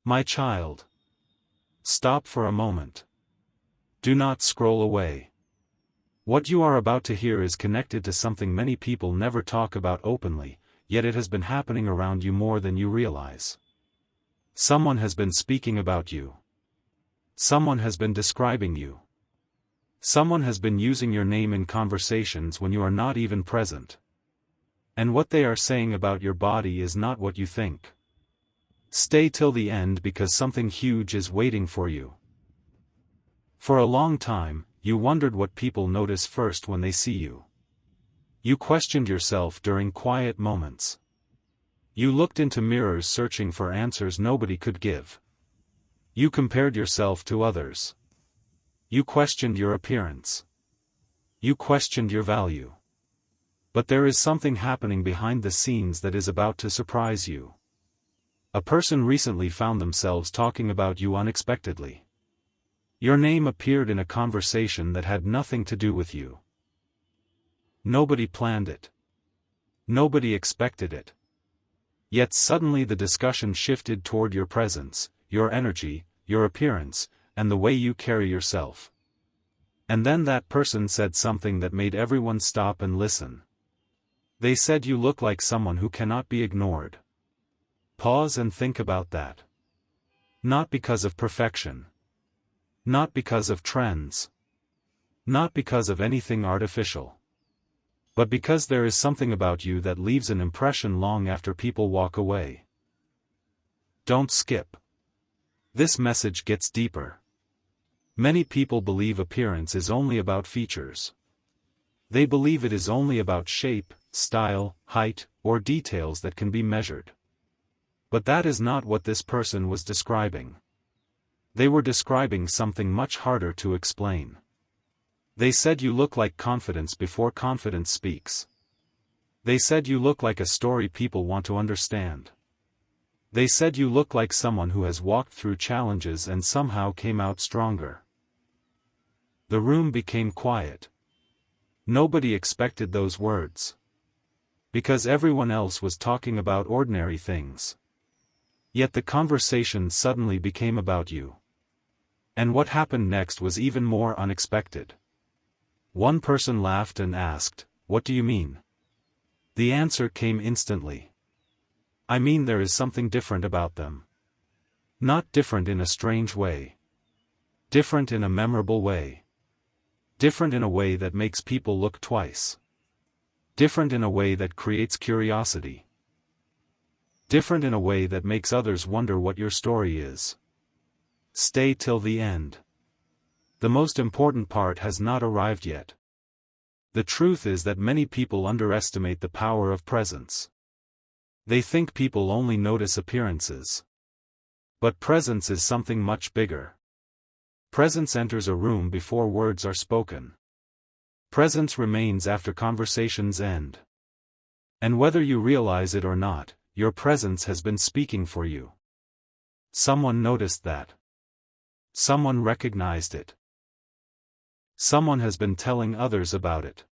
My child. Stop for a moment. Do not scroll away. What you are about to hear is connected to something many people never talk about openly, yet it has been happening around you more than you realize. Someone has been speaking about you. Someone has been describing you. Someone has been using your name in conversations when you are not even present. And what they are saying about your body is not what you think. Stay till the end because something huge is waiting for you. For a long time, you wondered what people notice first when they see you. You questioned yourself during quiet moments. You looked into mirrors searching for answers nobody could give. You compared yourself to others. You questioned your appearance. You questioned your value. But there is something happening behind the scenes that is about to surprise you. A person recently found themselves talking about you unexpectedly. Your name appeared in a conversation that had nothing to do with you. Nobody planned it. Nobody expected it. Yet suddenly the discussion shifted toward your presence, your energy, your appearance, and the way you carry yourself. And then that person said something that made everyone stop and listen. They said you look like someone who cannot be ignored. Pause and think about that. Not because of perfection. Not because of trends. Not because of anything artificial. But because there is something about you that leaves an impression long after people walk away. Don't skip. This message gets deeper. Many people believe appearance is only about features. They believe it is only about shape, style, height, or details that can be measured. But that is not what this person was describing. They were describing something much harder to explain. They said you look like confidence before confidence speaks. They said you look like a story people want to understand. They said you look like someone who has walked through challenges and somehow came out stronger. The room became quiet. Nobody expected those words. Because everyone else was talking about ordinary things. Yet the conversation suddenly became about you. And what happened next was even more unexpected. One person laughed and asked, "What do you mean?" The answer came instantly. "I mean there is something different about them. Not different in a strange way. Different in a memorable way. Different in a way that makes people look twice. Different in a way that creates curiosity. Different in a way that makes others wonder what your story is. Stay till the end. The most important part has not arrived yet. The truth is that many people underestimate the power of presence. They think people only notice appearances. But presence is something much bigger. Presence enters a room before words are spoken. Presence remains after conversations end. And whether you realize it or not, your presence has been speaking for you. Someone noticed that. Someone recognized it. Someone has been telling others about it.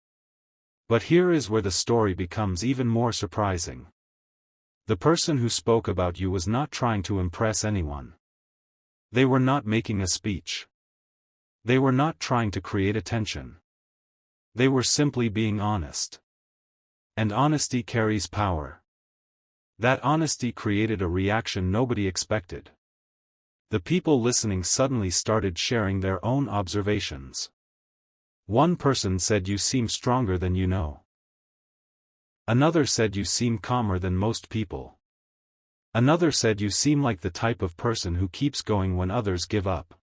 But here is where the story becomes even more surprising. The person who spoke about you was not trying to impress anyone. They were not making a speech. They were not trying to create attention. They were simply being honest. And honesty carries power. That honesty created a reaction nobody expected. The people listening suddenly started sharing their own observations. One person said you seem stronger than you know. Another said you seem calmer than most people. Another said you seem like the type of person who keeps going when others give up.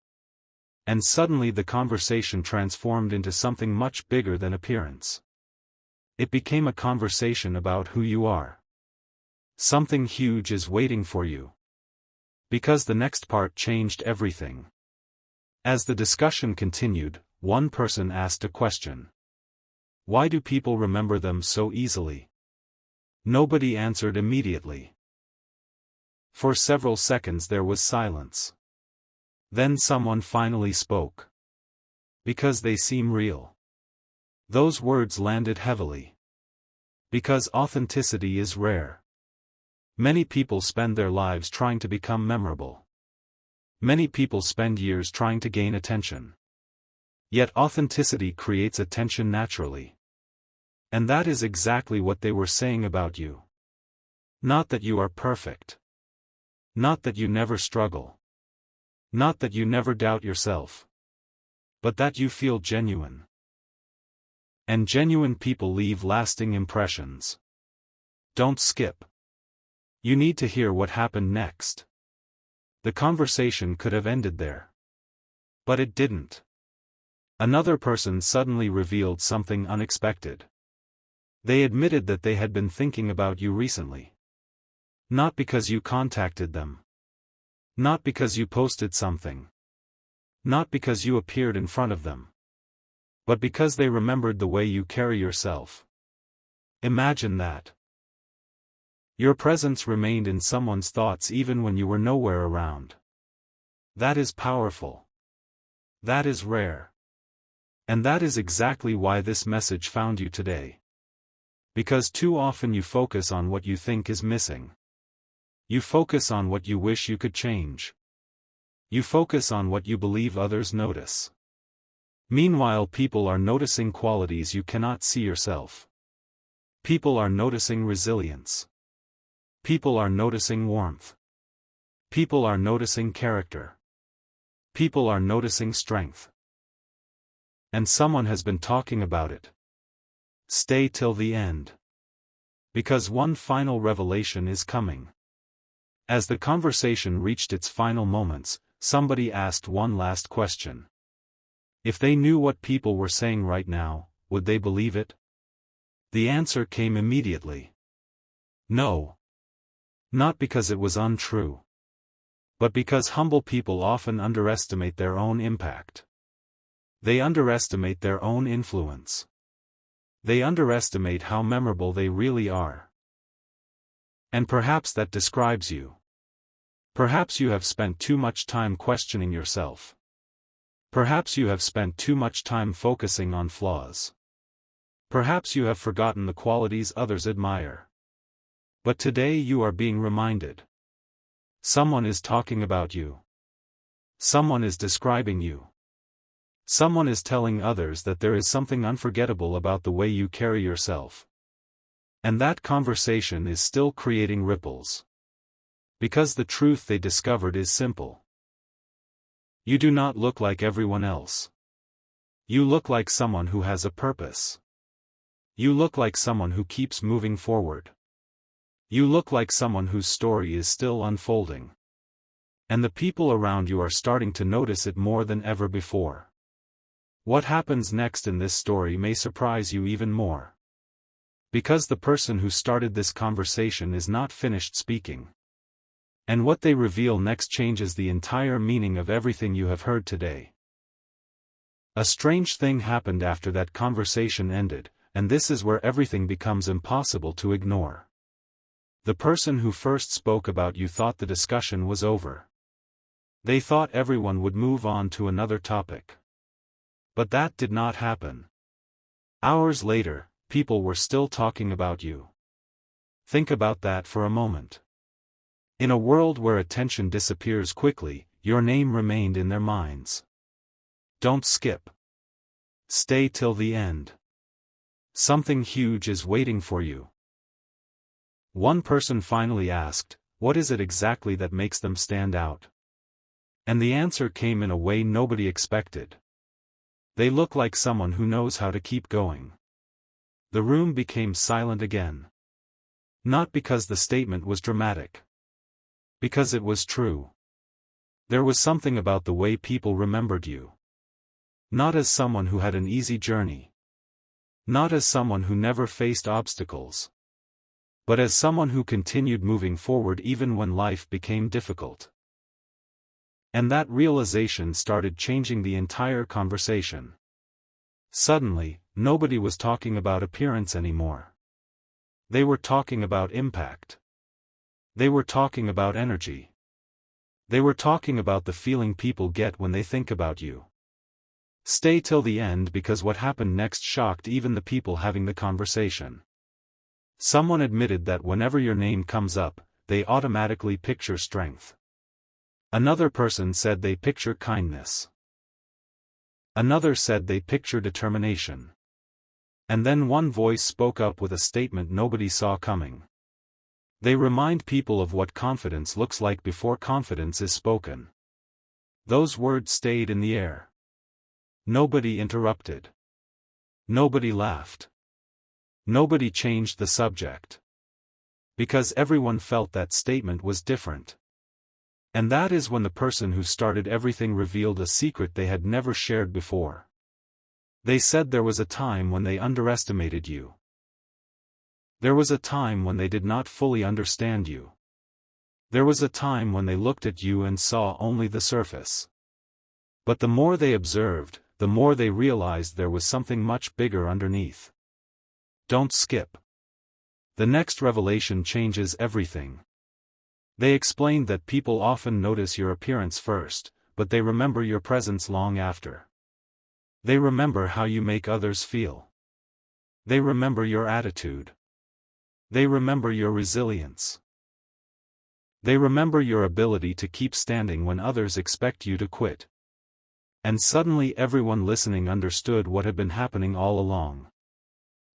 And suddenly the conversation transformed into something much bigger than appearance. It became a conversation about who you are. Something huge is waiting for you. Because the next part changed everything. As the discussion continued, one person asked a question. Why do people remember them so easily? Nobody answered immediately. For several seconds there was silence. Then someone finally spoke. Because they seem real. Those words landed heavily. Because authenticity is rare. Many people spend their lives trying to become memorable. Many people spend years trying to gain attention. Yet authenticity creates attention naturally. And that is exactly what they were saying about you. Not that you are perfect. Not that you never struggle. Not that you never doubt yourself. But that you feel genuine. And genuine people leave lasting impressions. Don't skip. You need to hear what happened next. The conversation could have ended there. But it didn't. Another person suddenly revealed something unexpected. They admitted that they had been thinking about you recently. Not because you contacted them. Not because you posted something. Not because you appeared in front of them. But because they remembered the way you carry yourself. Imagine that. Your presence remained in someone's thoughts even when you were nowhere around. That is powerful. That is rare. And that is exactly why this message found you today. Because too often you focus on what you think is missing. You focus on what you wish you could change. You focus on what you believe others notice. Meanwhile, people are noticing qualities you cannot see yourself. People are noticing resilience. People are noticing warmth. People are noticing character. People are noticing strength. And someone has been talking about it. Stay till the end. Because one final revelation is coming. As the conversation reached its final moments, somebody asked one last question. If they knew what people were saying right now, would they believe it? The answer came immediately. No. Not because it was untrue. But because humble people often underestimate their own impact. They underestimate their own influence. They underestimate how memorable they really are. And perhaps that describes you. Perhaps you have spent too much time questioning yourself. Perhaps you have spent too much time focusing on flaws. Perhaps you have forgotten the qualities others admire. But today you are being reminded. Someone is talking about you. Someone is describing you. Someone is telling others that there is something unforgettable about the way you carry yourself. And that conversation is still creating ripples. Because the truth they discovered is simple. You do not look like everyone else. You look like someone who has a purpose. You look like someone who keeps moving forward. You look like someone whose story is still unfolding. And the people around you are starting to notice it more than ever before. What happens next in this story may surprise you even more. Because the person who started this conversation is not finished speaking. And what they reveal next changes the entire meaning of everything you have heard today. A strange thing happened after that conversation ended, and this is where everything becomes impossible to ignore. The person who first spoke about you thought the discussion was over. They thought everyone would move on to another topic. But that did not happen. Hours later, people were still talking about you. Think about that for a moment. In a world where attention disappears quickly, your name remained in their minds. Don't skip. Stay till the end. Something huge is waiting for you. One person finally asked, what is it exactly that makes them stand out? And the answer came in a way nobody expected. They look like someone who knows how to keep going. The room became silent again. Not because the statement was dramatic. Because it was true. There was something about the way people remembered you. Not as someone who had an easy journey. Not as someone who never faced obstacles. But as someone who continued moving forward even when life became difficult. And that realization started changing the entire conversation. Suddenly, nobody was talking about appearance anymore. They were talking about impact. They were talking about energy. They were talking about the feeling people get when they think about you. Stay till the end because what happened next shocked even the people having the conversation. Someone admitted that whenever your name comes up, they automatically picture strength. Another person said they picture kindness. Another said they picture determination. And then one voice spoke up with a statement nobody saw coming. They remind people of what confidence looks like before confidence is spoken. Those words stayed in the air. Nobody interrupted. Nobody laughed. Nobody changed the subject. Because everyone felt that statement was different. And that is when the person who started everything revealed a secret they had never shared before. They said there was a time when they underestimated you. There was a time when they did not fully understand you. There was a time when they looked at you and saw only the surface. But the more they observed, the more they realized there was something much bigger underneath. Don't skip. The next revelation changes everything. They explained that people often notice your appearance first, but they remember your presence long after. They remember how you make others feel. They remember your attitude. They remember your resilience. They remember your ability to keep standing when others expect you to quit. And suddenly everyone listening understood what had been happening all along.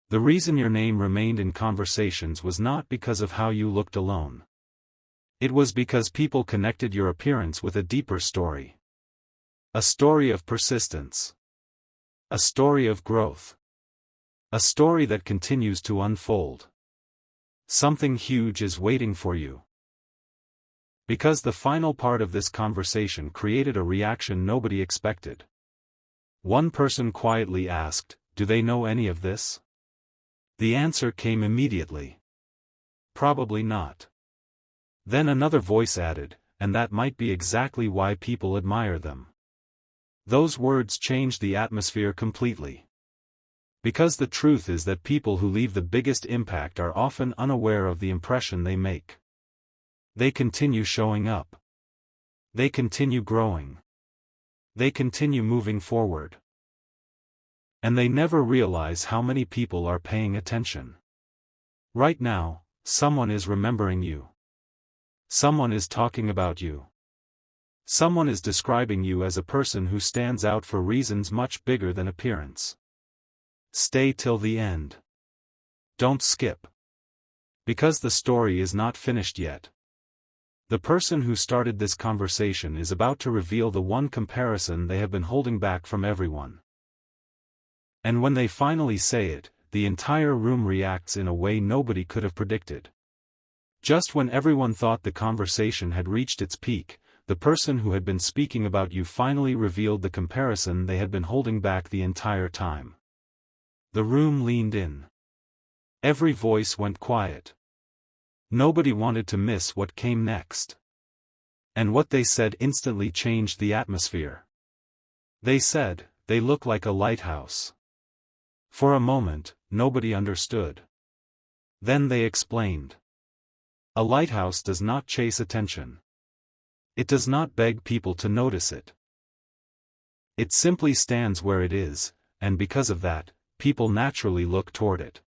The reason your name remained in conversations was not because of how you looked alone. It was because people connected your appearance with a deeper story. A story of persistence. A story of growth. A story that continues to unfold. Something huge is waiting for you. Because the final part of this conversation created a reaction nobody expected. One person quietly asked, "Do they know any of this?" The answer came immediately. Probably not. Then another voice added, "And that might be exactly why people admire them." Those words changed the atmosphere completely. Because the truth is that people who leave the biggest impact are often unaware of the impression they make. They continue showing up. They continue growing. They continue moving forward. And they never realize how many people are paying attention. Right now, someone is remembering you. Someone is talking about you. Someone is describing you as a person who stands out for reasons much bigger than appearance. Stay till the end. Don't skip. Because the story is not finished yet. The person who started this conversation is about to reveal the one comparison they have been holding back from everyone. And when they finally say it, the entire room reacts in a way nobody could have predicted. Just when everyone thought the conversation had reached its peak, the person who had been speaking about you finally revealed the comparison they had been holding back the entire time. The room leaned in. Every voice went quiet. Nobody wanted to miss what came next. And what they said instantly changed the atmosphere. They said, "They look like a lighthouse." For a moment, nobody understood. Then they explained. A lighthouse does not chase attention. It does not beg people to notice it. It simply stands where it is, and because of that, people naturally look toward it.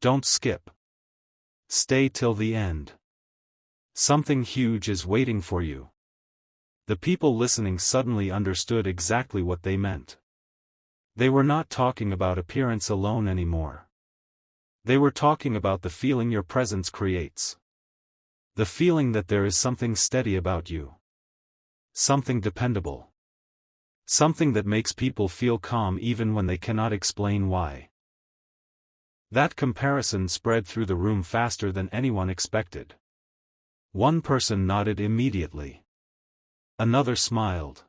Don't skip. Stay till the end. Something huge is waiting for you. The people listening suddenly understood exactly what they meant. They were not talking about appearance alone anymore. They were talking about the feeling your presence creates. The feeling that there is something steady about you. Something dependable. Something that makes people feel calm even when they cannot explain why. That comparison spread through the room faster than anyone expected. One person nodded immediately. Another smiled.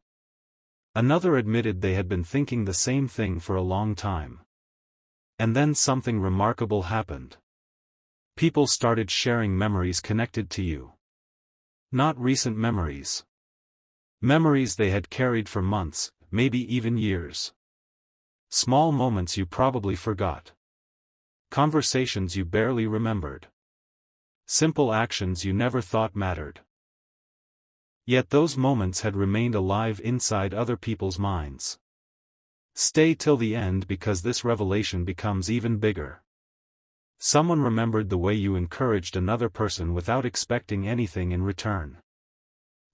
Another admitted they had been thinking the same thing for a long time. And then something remarkable happened. People started sharing memories connected to you. Not recent memories. Memories they had carried for months, maybe even years. Small moments you probably forgot. Conversations you barely remembered. Simple actions you never thought mattered. Yet those moments had remained alive inside other people's minds. Stay till the end because this revelation becomes even bigger. Someone remembered the way you encouraged another person without expecting anything in return.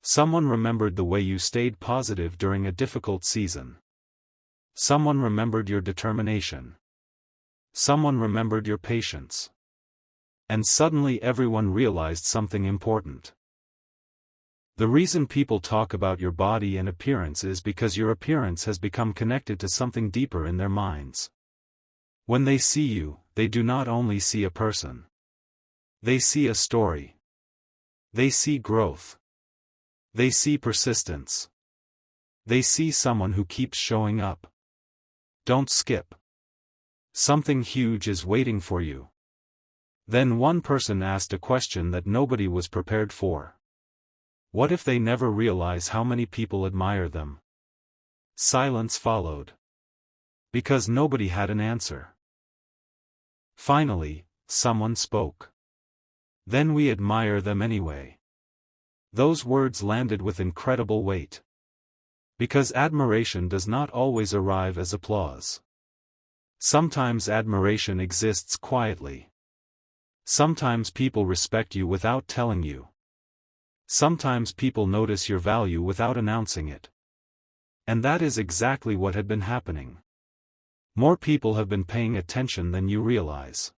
Someone remembered the way you stayed positive during a difficult season. Someone remembered your determination. Someone remembered your patience. And suddenly everyone realized something important. The reason people talk about your body and appearance is because your appearance has become connected to something deeper in their minds. When they see you, they do not only see a person. They see a story. They see growth. They see persistence. They see someone who keeps showing up. Don't skip. Something huge is waiting for you. Then one person asked a question that nobody was prepared for. What if they never realize how many people admire them? Silence followed. Because nobody had an answer. Finally, someone spoke. Then we admire them anyway. Those words landed with incredible weight. Because admiration does not always arrive as applause. Sometimes admiration exists quietly. Sometimes people respect you without telling you. Sometimes people notice your value without announcing it. And that is exactly what had been happening. More people have been paying attention than you realize.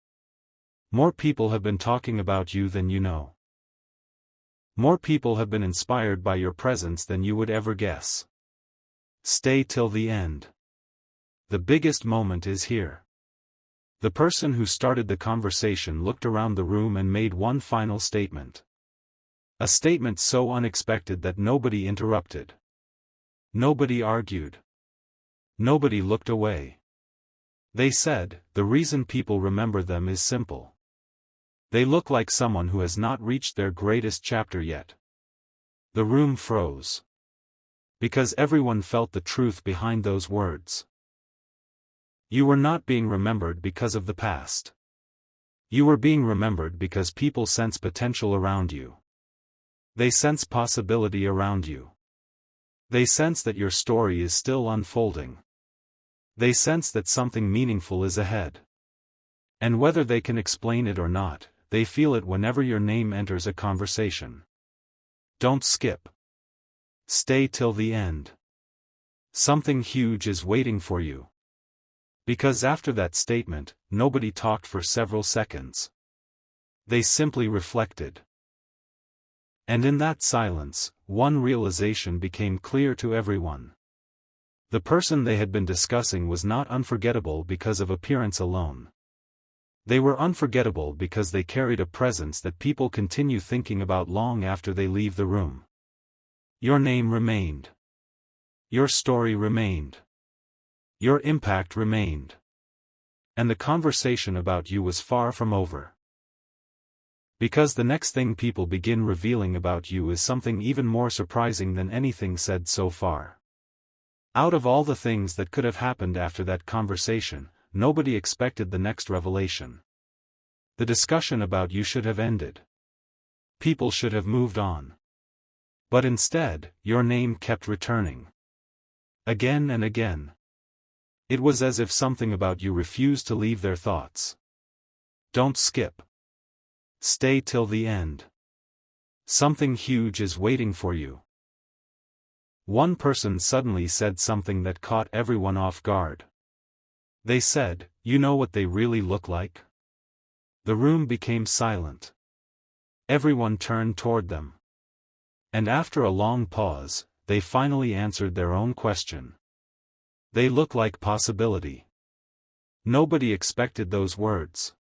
More people have been talking about you than you know. More people have been inspired by your presence than you would ever guess. Stay till the end. The biggest moment is here. The person who started the conversation looked around the room and made one final statement. A statement so unexpected that nobody interrupted. Nobody argued. Nobody looked away. They said, the reason people remember them is simple. They look like someone who has not reached their greatest chapter yet. The room froze. Because everyone felt the truth behind those words. You were not being remembered because of the past. You were being remembered because people sense potential around you. They sense possibility around you. They sense that your story is still unfolding. They sense that something meaningful is ahead. And whether they can explain it or not, they feel it whenever your name enters a conversation. Don't skip. Stay till the end. Something huge is waiting for you. Because after that statement, nobody talked for several seconds. They simply reflected. And in that silence, one realization became clear to everyone. The person they had been discussing was not unforgettable because of appearance alone. They were unforgettable because they carried a presence that people continue thinking about long after they leave the room. Your name remained. Your story remained. Your impact remained. And the conversation about you was far from over. Because the next thing people begin revealing about you is something even more surprising than anything said so far. Out of all the things that could have happened after that conversation, nobody expected the next revelation. The discussion about you should have ended. People should have moved on. But instead, your name kept returning. Again and again. It was as if something about you refused to leave their thoughts. Don't skip. Stay till the end. Something huge is waiting for you. One person suddenly said something that caught everyone off guard. They said, "You know what they really look like?" The room became silent. Everyone turned toward them. And after a long pause, they finally answered their own question. They look like possibility. Nobody expected those words.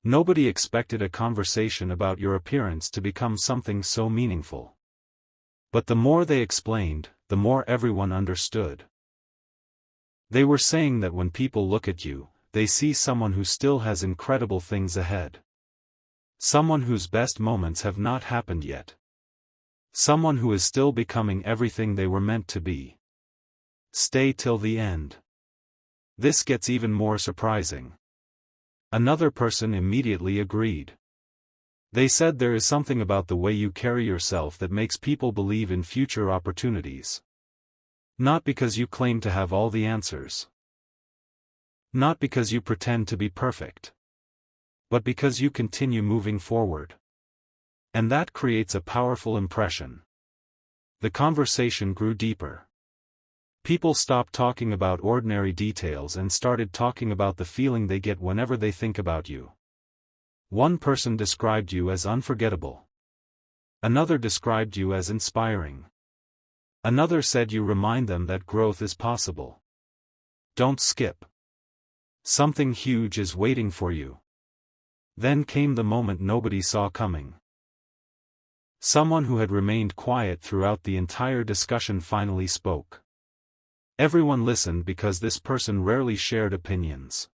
Nobody expected a conversation about your appearance to become something so meaningful. But the more they explained, the more everyone understood. They were saying that when people look at you, they see someone who still has incredible things ahead. Someone whose best moments have not happened yet. Someone who is still becoming everything they were meant to be. Stay till the end. This gets even more surprising. Another person immediately agreed. They said there is something about the way you carry yourself that makes people believe in future opportunities. Not because you claim to have all the answers. Not because you pretend to be perfect. But because you continue moving forward. And that creates a powerful impression. The conversation grew deeper. People stopped talking about ordinary details and started talking about the feeling they get whenever they think about you. One person described you as unforgettable. Another described you as inspiring. Another said you remind them that growth is possible. Don't skip. Something huge is waiting for you. Then came the moment nobody saw coming. Someone who had remained quiet throughout the entire discussion finally spoke. Everyone listened because this person rarely shared opinions.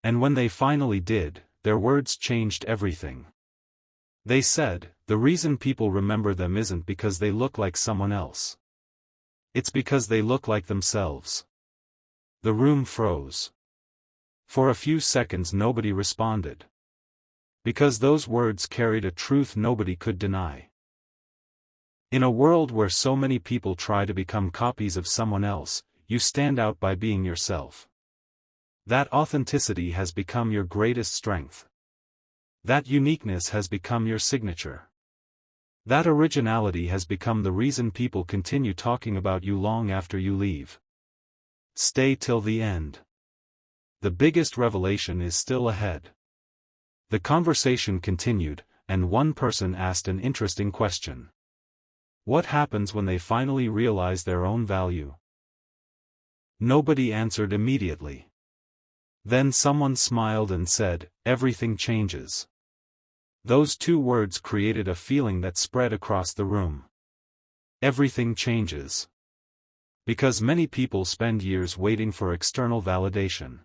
And when they finally did, their words changed everything. They said, the reason people remember them isn't because they look like someone else. It's because they look like themselves. The room froze. For a few seconds nobody responded. Because those words carried a truth nobody could deny. In a world where so many people try to become copies of someone else, you stand out by being yourself. That authenticity has become your greatest strength. That uniqueness has become your signature. That originality has become the reason people continue talking about you long after you leave. Stay till the end. The biggest revelation is still ahead. The conversation continued, and one person asked an interesting question. What happens when they finally realize their own value? Nobody answered immediately. Then someone smiled and said, everything changes. Those two words created a feeling that spread across the room. Everything changes. Because many people spend years waiting for external validation.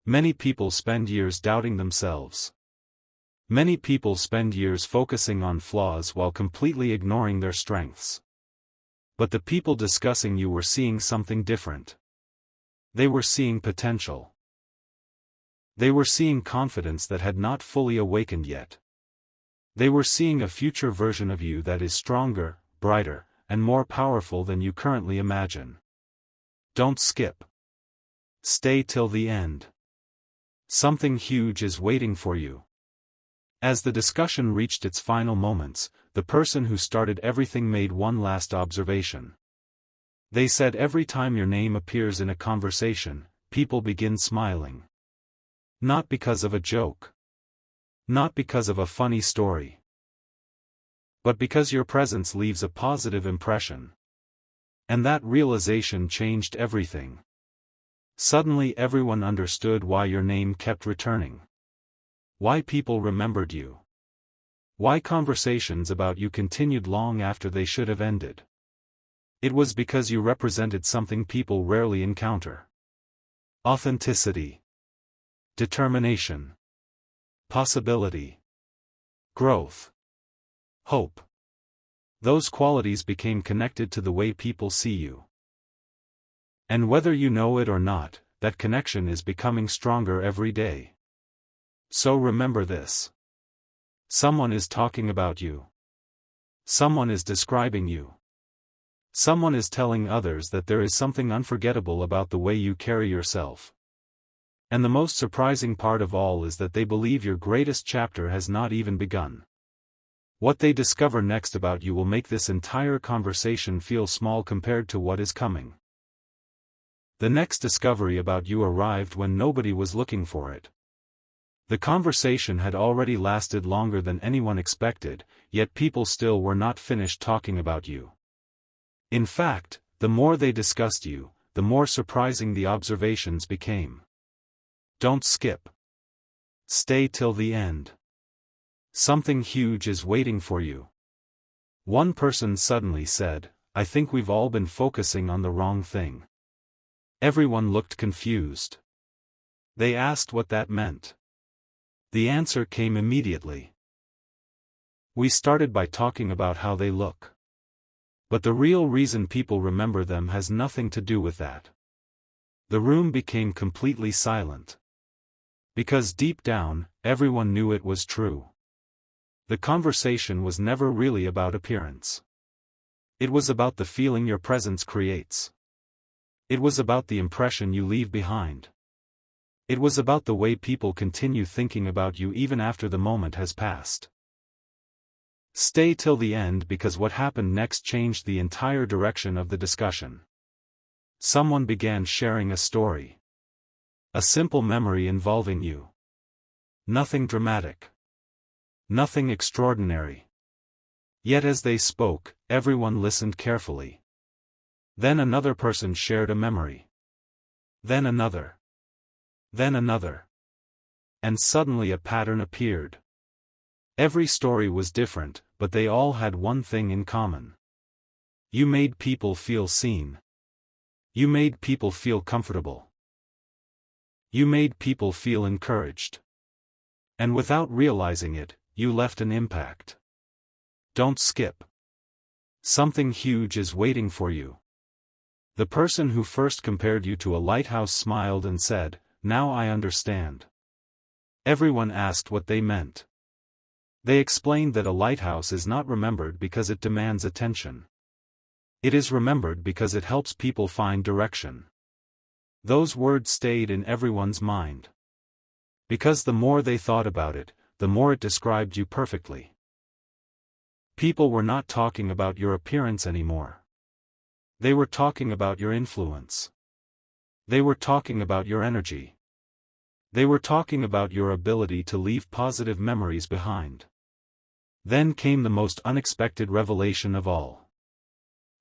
Many people spend years doubting themselves. Many people spend years focusing on flaws while completely ignoring their strengths. But the people discussing you were seeing something different. They were seeing potential. They were seeing confidence that had not fully awakened yet. They were seeing a future version of you that is stronger, brighter, and more powerful than you currently imagine. Don't skip. Stay till the end. Something huge is waiting for you. As the discussion reached its final moments, the person who started everything made one last observation. They said every time your name appears in a conversation, people begin smiling. Not because of a joke. Not because of a funny story. But because your presence leaves a positive impression. And that realization changed everything. Suddenly everyone understood why your name kept returning. Why people remembered you. Why conversations about you continued long after they should have ended. It was because you represented something people rarely encounter. Authenticity. Determination. Possibility. Growth. Hope. Those qualities became connected to the way people see you. And whether you know it or not, that connection is becoming stronger every day. So remember this. Someone is talking about you. Someone is describing you. Someone is telling others that there is something unforgettable about the way you carry yourself. And the most surprising part of all is that they believe your greatest chapter has not even begun. What they discover next about you will make this entire conversation feel small compared to what is coming. The next discovery about you arrived when nobody was looking for it. The conversation had already lasted longer than anyone expected, yet people still were not finished talking about you. In fact, the more they discussed you, the more surprising the observations became. Don't skip. Stay till the end. Something huge is waiting for you. One person suddenly said, I think we've all been focusing on the wrong thing. Everyone looked confused. They asked what that meant. The answer came immediately. We started by talking about how they look. But the real reason people remember them has nothing to do with that. The room became completely silent. Because deep down, everyone knew it was true. The conversation was never really about appearance. It was about the feeling your presence creates. It was about the impression you leave behind. It was about the way people continue thinking about you even after the moment has passed. Stay till the end because what happened next changed the entire direction of the discussion. Someone began sharing a story. A simple memory involving you. Nothing dramatic. Nothing extraordinary. Yet as they spoke, everyone listened carefully. Then another person shared a memory. Then another. Then another. And suddenly a pattern appeared. Every story was different, but they all had one thing in common. You made people feel seen. You made people feel comfortable. You made people feel encouraged. And without realizing it, you left an impact. Don't skip. Something huge is waiting for you. The person who first compared you to a lighthouse smiled and said, "Now I understand." Everyone asked what they meant. They explained that a lighthouse is not remembered because it demands attention. It is remembered because it helps people find direction. Those words stayed in everyone's mind. Because the more they thought about it, the more it described you perfectly. People were not talking about your appearance anymore. They were talking about your influence. They were talking about your energy. They were talking about your ability to leave positive memories behind. Then came the most unexpected revelation of all.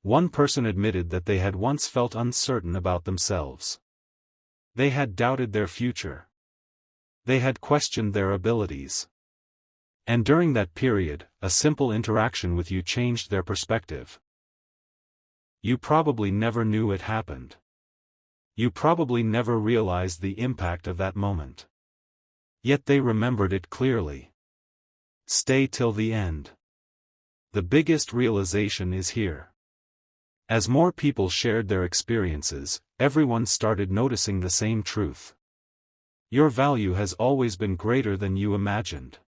One person admitted that they had once felt uncertain about themselves. They had doubted their future. They had questioned their abilities. And during that period, a simple interaction with you changed their perspective. You probably never knew it happened. You probably never realized the impact of that moment. Yet they remembered it clearly. Stay till the end. The biggest realization is here. As more people shared their experiences, everyone started noticing the same truth. Your value has always been greater than you imagined.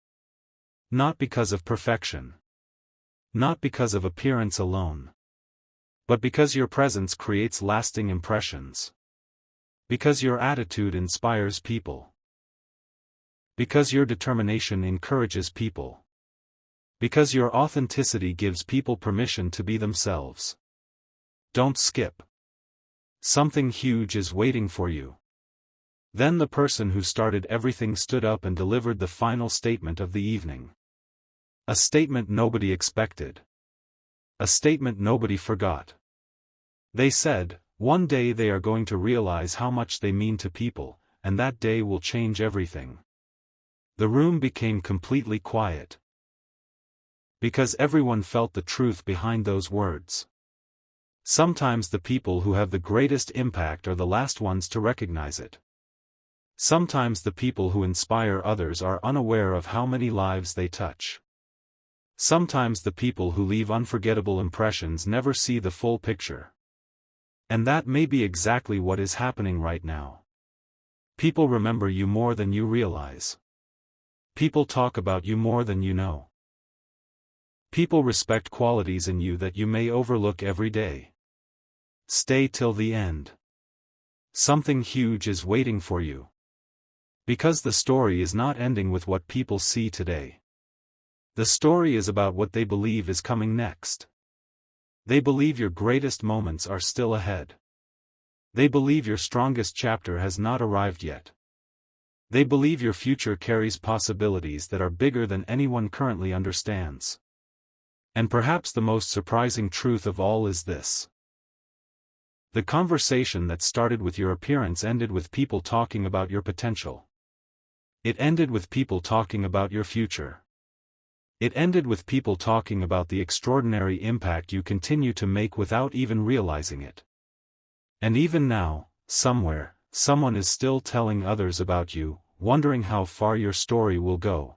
Not because of perfection. Not because of appearance alone. But because your presence creates lasting impressions. Because your attitude inspires people. Because your determination encourages people. Because your authenticity gives people permission to be themselves. Don't skip. Something huge is waiting for you. Then the person who started everything stood up and delivered the final statement of the evening. A statement nobody expected. A statement nobody forgot. They said, one day they are going to realize how much they mean to people, and that day will change everything. The room became completely quiet. Because everyone felt the truth behind those words. Sometimes the people who have the greatest impact are the last ones to recognize it. Sometimes the people who inspire others are unaware of how many lives they touch. Sometimes the people who leave unforgettable impressions never see the full picture. And that may be exactly what is happening right now. People remember you more than you realize. People talk about you more than you know. People respect qualities in you that you may overlook every day. Stay till the end. Something huge is waiting for you. Because the story is not ending with what people see today. The story is about what they believe is coming next. They believe your greatest moments are still ahead. They believe your strongest chapter has not arrived yet. They believe your future carries possibilities that are bigger than anyone currently understands. And perhaps the most surprising truth of all is this. The conversation that started with your appearance ended with people talking about your potential. It ended with people talking about your future. It ended with people talking about the extraordinary impact you continue to make without even realizing it. And even now, somewhere, someone is still telling others about you, wondering how far your story will go.